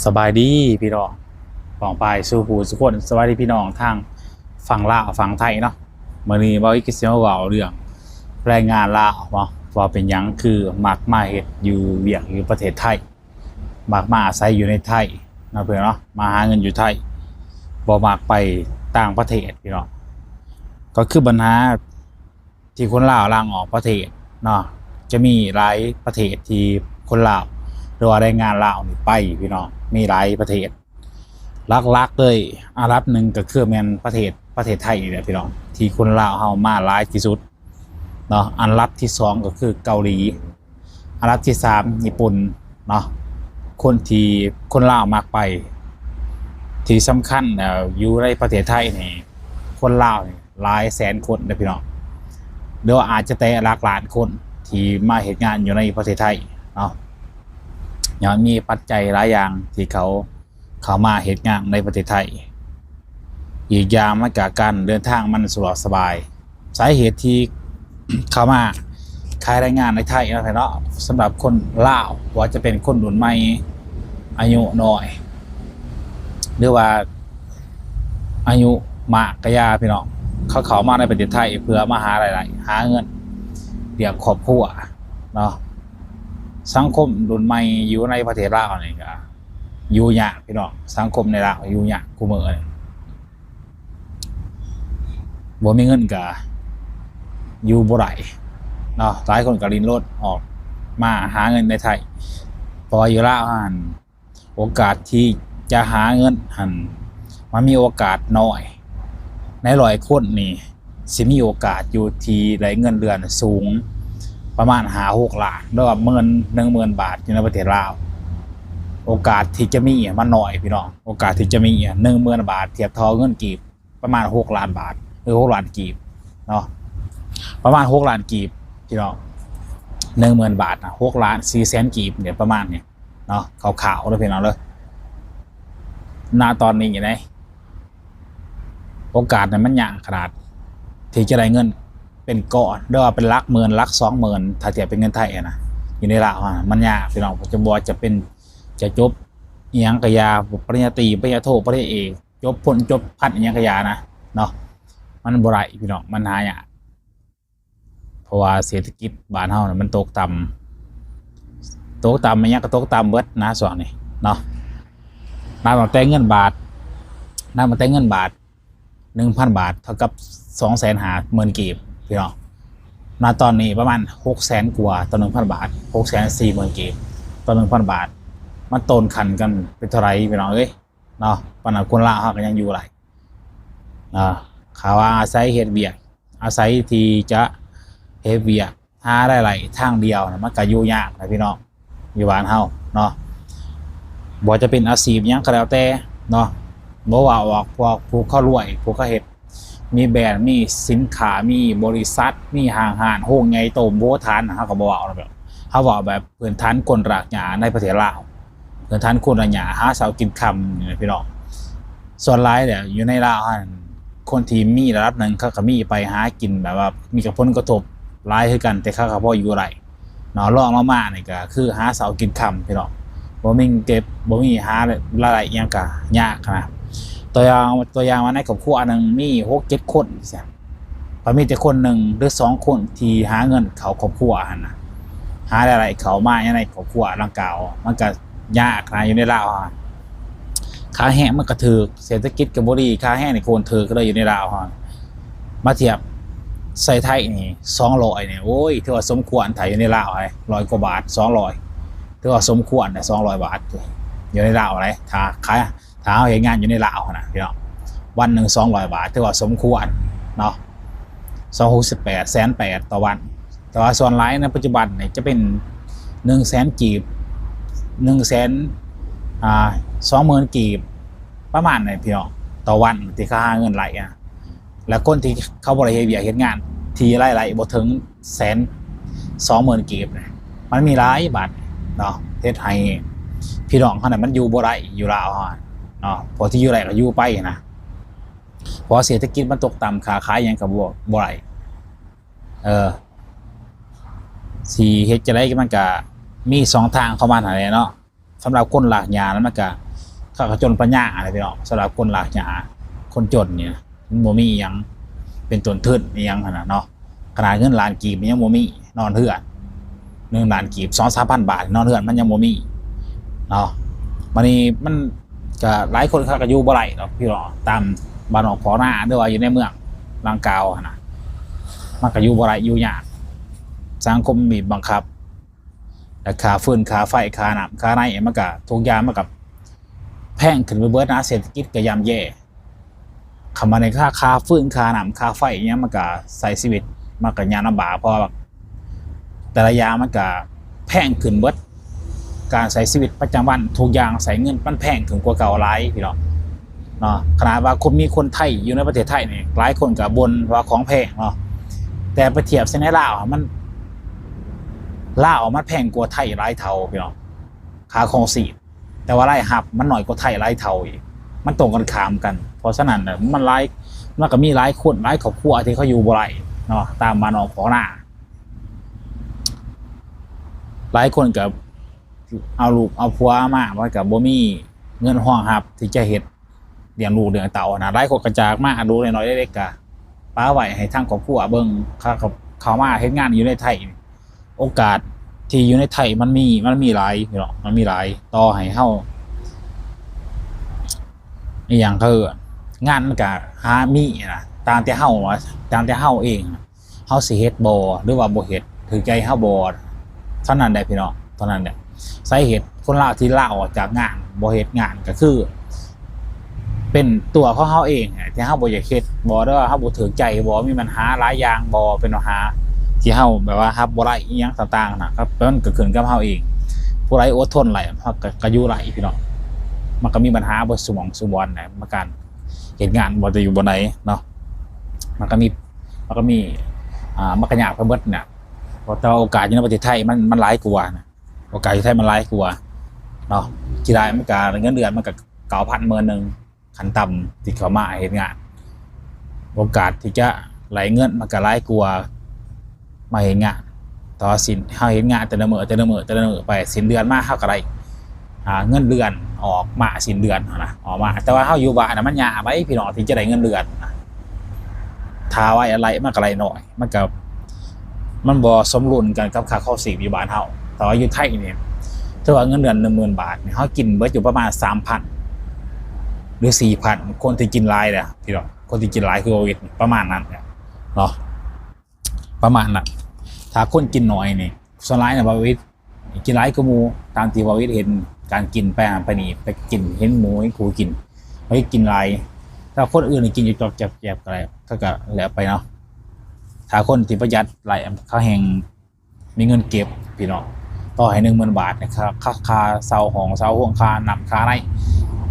สบายดีพี่น้องฝั่งไปสู่ผู้สุขคนสบายดีพี่น้องทางฝั่งลาวฝั่งไทยเนาะมื้อนี้บ่าวอีกสิมาเว้าเรื่องแรงงานลาวเนาะว่าเป็นหยังคือมักมาเฮ็ดอยู่เวียกอยู่ประเทศไทยมักมาอาศัยอยู่ในไทยเนาะเพิ่นเนาะมาหาเงินอยู่ไทยบ่มักไปต่างประเทศพี่น้องก็คือปัญหาที่คนลาวลางออกประเทศเนาะจะมีหลายประเทศที่คนลาวหรือว่าแรงงานลาวนี่ไปพี่น้องมีหลายประเทศลักๆเลยอันดับหนึ่งก็คือแม่นประเทศไทยนี่แหละพี่น้องที่คนลาวเฮามาหลายที่สุดเนาะอันดับที่สองก็คือเกาหลีอันดับที่สามญี่ปุ่นเนาะคนลาวมักไปที่สำคัญอยู่ในประเทศไทยนี่คนลาวนี่หลายแสนคนนะพี่น้องเดี๋ยวอาจจะแตะหลักล้านคนที่มาเฮ็ดงานอยู่ในประเทศไทยเนาะย้อนมีปัจจัยหลายอย่างที่เขามาเฮ็ดงานในประเทศไทยอีกอย่างมันก็การเดินทางมันสะดวกสบายสาเหตุที่ เขามาขายแรงงานในไทยนะพี่น้องสำหรับคนลาวว่าจะเป็นคนรุ่นใหม่อายุน้อยหรือว่าอายุมากกะยาพี่น้องเขามาในประเทศไทยเพื่อมาหาอะไรหาเงินเลี้ยงครอบครัวเนาะสังคมรุ่นใหม่อยู่ในประเทศลาวนี่ก็อยู่ยากพี่น้องสังคมในลาวอยู่ยากกูมื้อนี่บ่มีเงินก็อยู่บ่ได้เนาะหลายคนก็รินรถออกมาหาเงินในไทยพออยู่ลาวหั่นโอกาสที่จะหาเงินหั่นมันมีโอกาสน้อยใน100คนนี่สิมีโอกาสอยู่ที่ได้เงินเดือนสูงประมาณ5-6 ล้านหรือว่า10,000 บาทอยู่ในประเทศลาวโอกาสที่จะมีมันน้อยพี่น้องโอกาสที่จะมี10,000 บาทเทียบเท่าเงินกีบประมาณ6 ล้านบาทหรือ6 ล้านกีบเนาะประมาณ6 ล้านกีบพี่น้อง10,000 บาทนะ6 ล้าน4 แสนกีบเนี่ยประมาณเนี่ยเนาะขาวๆเลยพี่น้องเลยณตอนนี้อยู่ไหนโอกาสเนี่ยมันยากขนาดที่จะได้เงินเป็นก้อนหรือว่าเป็นหลักหมื่นหลัก20,000ถ้าเทียบเป็นเงินไทยนะอยู่ในลาวมันยากพี่น้องจะบอกจะจบอีหยังกะยาปริญญาตรีปริญญาโทปริญญาเอกจบพ้นจบพันอีหยังกะยานะเนาะมันบ่ได้พี่น้องมันหายากเพราะว่าเศรษฐกิจบ้านเฮาเนี่ยมันตกต่ำมันยังก็ตกต่ำเบิดนะส่วนนี้เนาะนับตั้งแต่เงินบาท1,000 บาทเท่ากับ250,000กีบพี่น้องณตอนนี้ประมาณ600,000 กว่าต่อ 1,000 บาท640,000 กีบต่อ 1,000 บาทมันโตนขันกันเป็นเท่าไรพี่น้องเอ้ยเนาะปานนั้นคนลาวก็ยังอยู่หลายข่าวว่าอาศัยเฮ็ดเวียกอาศัยที่จะเฮ็ดเวียกหาได้หลายทางเดียวนะมันก็อยู่ยากนะพี่น้องอยู่บ้านเฮาเนาะบ่จะเป็นอาชีพหยังก็แล้วแต่เนาะบ่ว่าออกพวกผู้เข้ารวยผู้เขาเฮ็ดมีแบรนด์มีสินค้ามีบริษัทมีห้างโฮงใหญ่โตโบฐานเฮาก็บ่ว่าเอาแบบเฮาว่าแบบพื้นฐานคนรากหญ้าในประเทศลาวพื้นฐานคนรากหญ้าหาเช้ากินค่ำนี่พี่น้องส่วนหลายเนี่ยอยู่ในลาวคนที่มีระดับนึงเขาก็มีไปหากินแบบว่ามีผลกระทบหลายคือกันแต่เขาก็พออยู่ได้เนาะรองลงมานี่ก็คือหาเช้ากินค่ำพี่น้องบ่มีเก็บบ่มีหารายได้อิหยังก็ยากนะตัวอย่างว่าในครอบครัวนึงมี6-7 คนใช่พอมีแต่คนหนึ่งหรือ2 คนที่หาเงินเขาครอบครัวหั่นน่ะหาอะไรเขามาในครอบครัวดังกล่าวมันก็ยากนะอยู่ในลาวค่าแห้งมันก็ถูกเศรษฐกิจก็บ่ดีค่าแห้งนี่โคนถูกก็เลยอยู่ในลาวมาเทียบใส่ไทยนี่200นี่โอ้ยถือว่าสมควรไทยอยู่ในลาว100 กว่าบาท200ถือว่าสมควรนะ200 บาทอยู่ในลาวอะไรถ้าเอาเฮ็ดงานอยู่ในลาวนะพี่น้องวันหนึ่ง200 บาทถือว่าสมควรเนาะ268 แสน 8ต่อวันแต่ว่าส่วนหลายในปัจจุบันนี่จะเป็น100,000 กีบ20,000 กีบประมาณนี้พี่น้องต่อวันที่ค่าเงินไหลแล้วคนที่เขาบ่ได้เฮ็ดเวียกเฮ็ดงานที่ไหลบ่ถึง120,000 กีบมันมีหลายบาทเนาะเฮ็ดให้พี่น้องเขาน่ะมันอยู่บ่ได้อยู่ลาวเนาะพอที่อยู่ได้ก็อยู่ไปนะเพราะเศรษฐกิจมันตกต่ำค้าขายหยังก็บ่ได้สิเฮ็ดจะได้มันก็มี2 ทางเข้ามาหั่นแหละเนาะ สำหรับคนหลากหญ้านั้นมันก็เขาก็จนปัญญาอะไรพี่น้องสำหรับคนหลากหญ้าคนจนเนี่ยมันบ่มีหยังเป็นต้นทุนอีหยังขนาดเนาะขนาดเงินล้านกีบมันยังบ่มีนอนเฮือน1 ล้านกีบ 2-3 พันบาทนอนเฮือนมันยังบ่มีเนาะมันนี่มันก็หลายคนเขาก็อยู่บ่ได้เนาะพี่น้องตามบ้านนอกขอหน้าหรือว่าอยู่ในเมืองลางกาวนะมันก็อยู่บ่ได้อยู่ยากสังคมบีบบังคับแต่ค่าฟืนค่าไฟค่าน้ำค่าไฟมันก็ทุกอย่างมันก็แพงขึ้นไปเบิดนะเศรษฐกิจก็ย่ำแย่คำว่าในค่าฟืนค่าน้ำค่าไฟเนี้ยมันก็ใส่ชีวิตมันก็ยากลำบากเพราะแต่ละอย่างมันก็แพงขึ้นเบิดการใช้ชีวิตประจำวันทุกอย่างใส่เงินมันแพงขึ้นกว่าเก่าหลายพี่น้องเนาะขนาดว่าคนไทยอยู่ในประเทศไทยนี่หลายคนก็บ่นว่าของแพงเนาะแต่ไปเทียบเส้นในลาวมันแพงกว่าไทยหลายเท่าพี่น้องค่าครองชีพแต่ว่ารายรับมันน้อยกว่าไทยหลายเท่าอีกมันตรงกันข้ามกันเพราะฉะนั้นมันก็มีหลายคนหลายครอบครัวที่เขาอยู่บ่ได้เนาะตามบ้านนอกของหน้าหลายคนก็เอาลูกเอาผัวมาว่ากับบ่มีเงินห้องรับที่จะเฮ็ดเลี้ยงลูกเลี้ยงเต่านะหลายคนกระจากมาดูน้อยๆเล็กๆก็ป้าไว้ให้ทางครอบครัวเบิ่งเขามาเฮ็ดงานอยู่ในไทยโอกาสที่อยู่ในไทยมันมีหลายพี่น้องมันมีหลายต่อให้เฮาอีหยังคืองานมันก็หามีนะตามแต่เฮาเองเฮาสิเฮ็ดบ่หรือว่าบ่เฮ็ดถือใจเฮาบ่เท่านั้นได้พี่น้องเท่านั้นแหละสาเหตุคนลาวที่ลาออกจากงานบ่เฮ็ดงานก็คือเป็นตัวของเฮาเองที่เฮาบ่อยากเฮ็ดบ่ได้ว่าเฮาบ่ถือใจบ่มีปัญหาหลายอย่างบ่เป็นปัญหาที่เฮาแบบว่ารับบ่ได้อีหยังต่างๆนะครับมันก็ขึ้นกับเฮาเองผู้ใดอดทนไหลเฮาก็อยู่ไหลพี่น้องมันก็มีปัญหาบ่สมองสุบอนนะมาการเฮ็ดงานบ่จะอยู่บ่ไหนเนาะมันก็มีมันก็ยากไปหมดน่ะเพราะแต่โอกาสอยู่ในประเทศไทยมันหลายกว่านะโอกาสอยู่ไทยมันหลายกว่าเนาะที่ได้มันก็เงินเดือนมันก็9,000 มื้อนึงขั้นต่ำที่เข้ามาเฮ็ดงานโอกาสที่จะไหลเงินมันก็หลายกว่ามาเฮ็ดงานต่อสินเฮาเฮ็ดงานแต่ละมื้อไปสิ้นเดือนมาเฮาก็ได้เงินเดือนออกมาสิ้นเดือนนะออกมาแต่ว่าเฮาอยู่บ้านน่ะมันยากไว้พี่น้องที่จะได้เงินเดือนถ้าไว้อะไรมันก็ไหลน้อยมันบ่สมดุลกันกับค่าครองชีพอยู่บ้านเฮาแต่ว่าอยู่ไทยนี่ถ้าว่าเงินเดือน 10,000 บาทเฮากินเบิดอยู่ประมาณ 3,000 หรือ 4,000 คนที่กินหลายเด้อพี่น้องคนที่กินหลายคือโควิดประมาณนั้นเนาะประมาณนั้นถ้าคนกินน้อยนี่ส่วนหลายเนี่ยบ่วิทกินหลายกว่าหมู่ตามที่บ่วิทเห็นการกินไปนี่ไปกินเห็นหมูให้กูกินเฮ้ยกินหลายถ้าคนอื่นนี่กินอยู่จอกแจบๆอะไรก็แล้วไปเนาะถ้าคนที่ประหยัดหลายเขาแห่งมีเงินเก็บพี่น้องต่อให้ 10,000 บาทนะครับค่าเช่าห้องเช่าห้องค่าน้ำค่าไฟ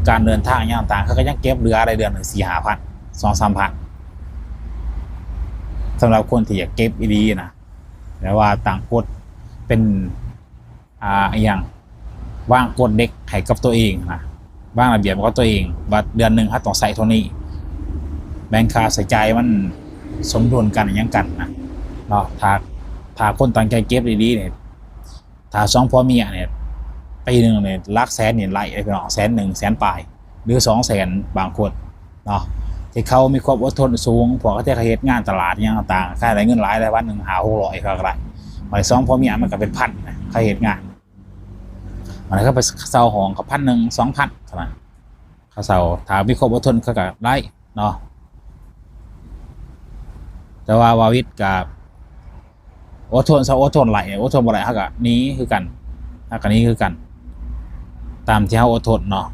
การเดินทางอย่างต่างๆเขาก็ยังเก็บเหลืออะไรเดือนนึง 4-5,000 2-3,000สำหรับคนที่อยากเก็บดีๆนะแต่ว่าต่างกฎเป็นอย่างวางกฎเด็กให้กับตัวเองนะวางระเบียบกับตัวเองว่าเดือนนึงถ้าต้องใส่เท่านี้แบ่งค่าใช้จ่ายมันสมดุลกันอย่างกันนะเนาะถ้าคนตั้งใจเก็บดีๆเนี่ยถ้า2พ่อเมียเนี่ยปีนึงเนี่ยหลักแสนเนี่ยไล่ไปเนาะ100,000 100,000 ปลายหรือ 200,000 บางคนเนาะที่เขามีความอดทนสูงพอเขาจะเฮ็ดงานตลาดอย่างต่างๆค่าได้เงินหลายได้วันนึง500-600ก็ได้หมาย2พ่อเมียมันก็เป็นพันนะเขาเฮ็ดงานมันก็ไปเช่าห้องก็1,000 2,000เท่านั้นเขาเช่าถ้ามีความอดทนเขาก็ได้เนาะแต่ว่าวาวิทกับอดทนไหลอดทนบ่ได้เขาก็หนีคือกันถ้าก็นี้คือกันตามที่เขาอดทนเนาะ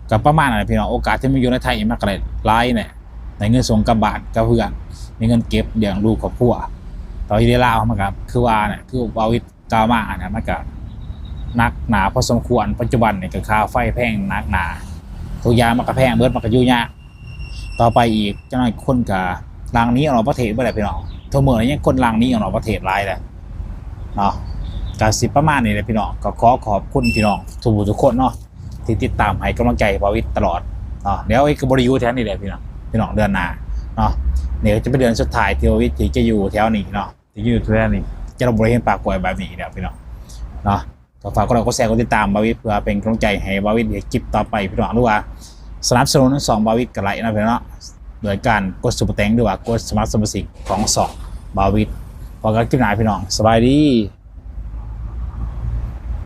กับประมาณนั้นพี่น้องโอกาสที่มาอยู่ในไทยมันก็ได้หลายเนี่ยในเงินส่งกับบาทกับเพื่อนมีเงินเก็บเลี้ยงลูกครอบครัวตอนที่ได้ลาวมันก็คือว่าเนี่ยคือวาวิทกาวมาเนี่ยมันก็นักหนาพอสมควรปัจจุบันเนี่ยก็ค่าไฟแพงนักหนาทุกอย่างมันก็แพงเบิดมันก็ยุ่งยากต่อไปอีกจังหน่อยคนก็ลางนี้ออกประเทศบ่ได้พี่น้องทั่วเมืองยังคนลางนี้ออกประเทศหลายเลยเนาะก็สิประมาณนี้เลยพี่น้องก็ขอบคุณพี่น้องทุกคนเนาะที่ติดตามให้กำลังใจวาวิทตลอดเนาะเดี๋ยวไอ้กบริยูแถวนี้แหละพี่น้องเดือนหน้าเนาะเดี๋ยวจะเป็นเดือนสุดท้ายที่วาวิทจะอยู่แถวนี้เนาะที่อยู่แถวนี้จะเราบริเห็นปากกล้วยแบบนี้เดี๋ยวพี่น้องเนาะ ก็ฝากกดไลค์กดแชร์กดติดตามบาวิทเพื่อเป็นกำลังใจให้บาวิทในคลิปต่อไปพี่น้องหรือว่าสนับสนุนทั้งสองบาวิทกันไลค์นะพี่น้องโดยการกดซุปเปอร์แตงหรือว่ากดสมัครสมาชิกของสองบาวิทพอกันคลิปหน้าพี่น้องสบายดี